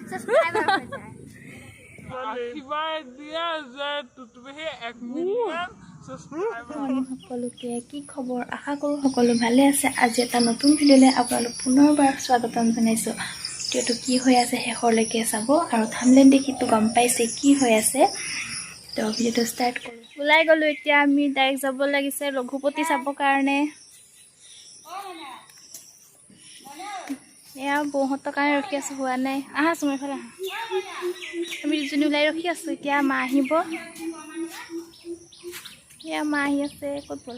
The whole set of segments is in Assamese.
সাবস্ক্ৰাইবাৰ হয়ে যায় সকলোকে কি খবৰ আশা কৰোঁ সকলো ভালে আছে আজি এটা নতুন ভিডিঅ'লৈ আপোনালোক পুনৰবাৰ স্বাগতম জনাইছোঁ ভিডিঅ'টো কি হৈ আছে শেষলৈকে চাব আৰু থাম্বনেইল দেখিটো গম পাইছে কি হৈ আছে তো ভিডিঅ'টো ষ্টাৰ্ট কৰোঁ ওলাই গ'লো এতিয়া আমি ডাইৰেক্ট যাব লাগিছে ৰঘুপতি চাবৰ কাৰণে এয়া বৌহঁতৰ কাৰণে ৰখি আছোঁ হোৱা নাই আহাচোন এইফালে আহা আমি দুজনী ওলাই ৰখি আছোঁ এতিয়া মা আহিব এয়া মা আহি আছে ক'ত গ'ল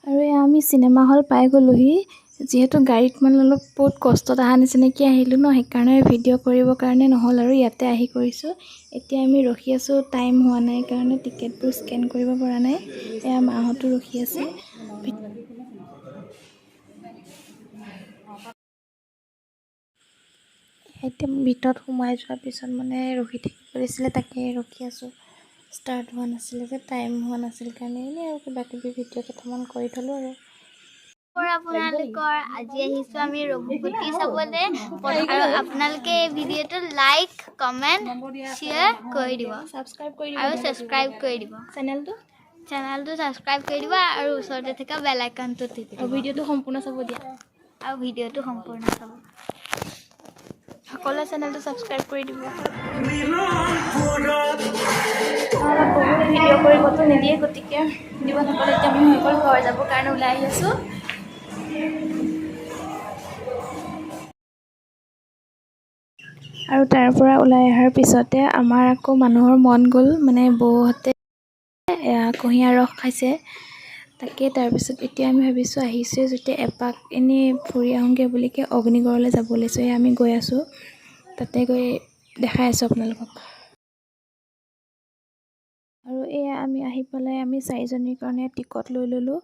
আৰু এয়া আমি চিনেমা হল পাই গ'লোহি যিহেতু গাড়ীত মানে অলপ বহুত কষ্টত অহা নিচিনাকৈ আহিলোঁ ন সেইকাৰণে ভিডিঅ' কৰিবৰ কাৰণে নহ'ল আৰু ইয়াতে আহি কৰিছোঁ এতিয়া আমি ৰখি আছোঁ টাইম হোৱা নাই কাৰণে টিকেটবোৰ স্কেন কৰিব পৰা নাই এয়া মাহঁতো ৰখি আছে এতিয়া ভিতৰত সোমাই যোৱাৰ পিছত মানে ৰখি থাকিব দিছিলে তাকে ৰখি আছোঁ ষ্টাৰ্ট হোৱা নাছিলে যে টাইম হোৱা নাছিল কাৰণে এনেই আৰু কিবা কিবি ভিডিঅ' কেইটামান কৰি থ'লোঁ আৰু আপোনালোকৰ আজি আহিছোঁ আমি ৰঘুপতি চাবলৈ আৰু আপোনালোকে এই ভিডিঅ'টো লাইক কমেণ্ট শ্বেয়াৰ কৰি দিব আৰু ছাবস্ক্ৰাইব কৰি দিব চেনেলটো ছাবস্ক্ৰাইব কৰি দিব আৰু ওচৰতে থকা বেল আইকনটো টিপি দিব ভিডিঅ'টো সম্পূৰ্ণ চাব দিয়া আৰু ভিডিঅ'টো সম্পূৰ্ণ চাব সকলোৱে চেনেলটো ছাবস্ক্ৰাইব কৰি দিব বহুত ভিডিঅ' কৰিবতো নিদিয়ে গতিকে দিব নাপালে এতিয়া আমি সকলো ঘৰ যাবৰ কাৰণে ওলাই আহি আছোঁ আৰু তাৰ পৰা ওলাই অহাৰ পিছতে আমাৰ আকৌ মানুহৰ মন গ'ল মানে বৌহঁতে কুঁহিয়াৰ ৰস খাইছে তাকে তাৰপিছত এতিয়া আমি ভাবিছোঁ আহিছোঁ যেতিয়া এপাক এনেই ফুৰি আহোঁগৈ বুলিকৈ অগ্নিগড়লৈ যাব লৈছোঁ এয়া আমি গৈ আছোঁ তাতে গৈ দেখাই আছোঁ আপোনালোকক আৰু এয়া আমি আহি পেলাই আমি 4জনীৰ কাৰণে টিকট লৈ ল'লোঁ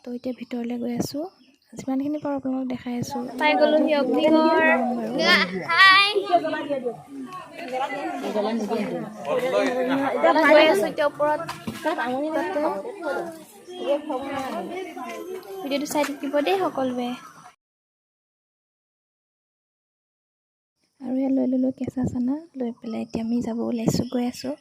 তো এতিয়া ভিতৰলৈ গৈ আছোঁ যিমানখিনি পাৰোঁ আপোনালোকক দেখাই আছোঁ পাই গ'লোহি অগ্নিগড় গৈ আছোঁ এতিয়া ওপৰত ভিডিঅ'টো চাই থাকিব দেই সকলোৱে আৰু ইয়াত লৈ ল'লোঁ কেঁচা চানা লৈ পেলাই এতিয়া আমি যাব ওলাইছোঁ গৈ আছোঁ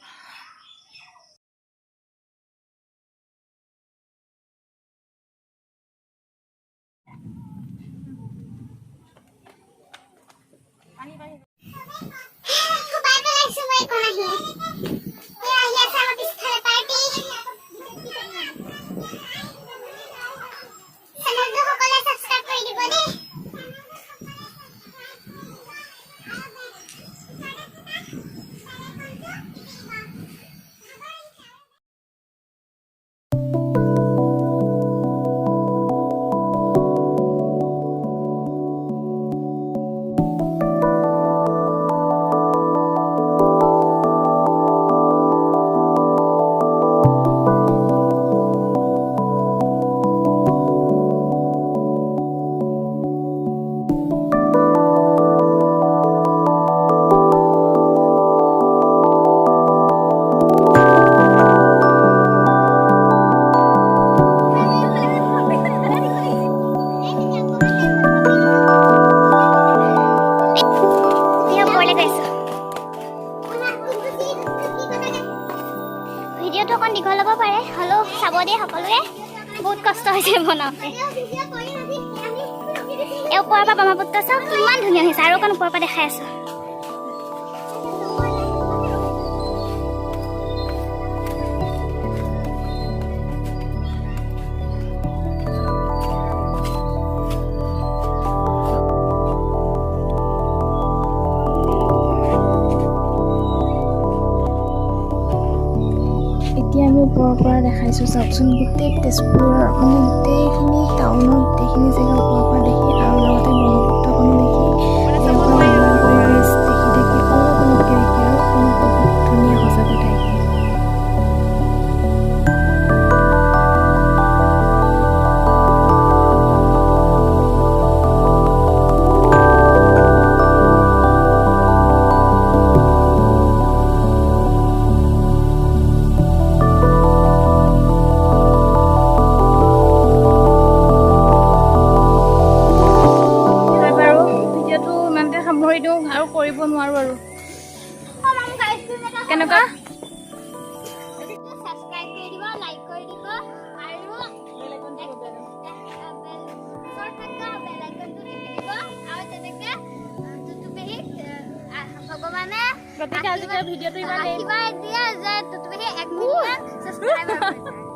ভিডিঅ'টো অকণ দীঘল হ'ব পাৰে হ'লেও চাব দিয়ে সকলোৱে বহুত কষ্ট হৈছে বনাওঁতে এই ওপৰৰ পৰা ব্ৰহ্মপুত্ৰ চাওক কিমান ধুনীয়া হৈছে আৰু অকণ ওপৰৰ পৰা দেখাই আছোঁ এতিয়া আমি ওপৰৰ পৰা দেখাইছোঁ চাওকচোন গোটেই তেজপুৰৰ মানে গোটেইখিনি টাউনৰ গোটেইখিনি জেগা ওপৰৰ পৰা দেখি আৰু লগতে ব্ৰহ্মপুত্ৰখনো দেখি পৰিৱেশ দেখি থাকি অলপ অলপকৈ দেখি আৰু বহুত ধুনীয়া সঁচাকৈ ঠাই কৰিব নোৱাৰো আৰু কেনেকুৱা সাবস্ক্ৰাইব কৰি দিব লাইক কৰি দিব আৰু বেল আইকনটো টিপি দিব আৰু তেনেকে তুতুপেহি ভগৱানে গতিকে আজিকালি ভিডিঅ'টো ইমান আশীৰ্বাদ দিয়ে যে তুতুপেহি 1 মিলিয়ন সাবস্ক্ৰাইবাৰ হৈ যায়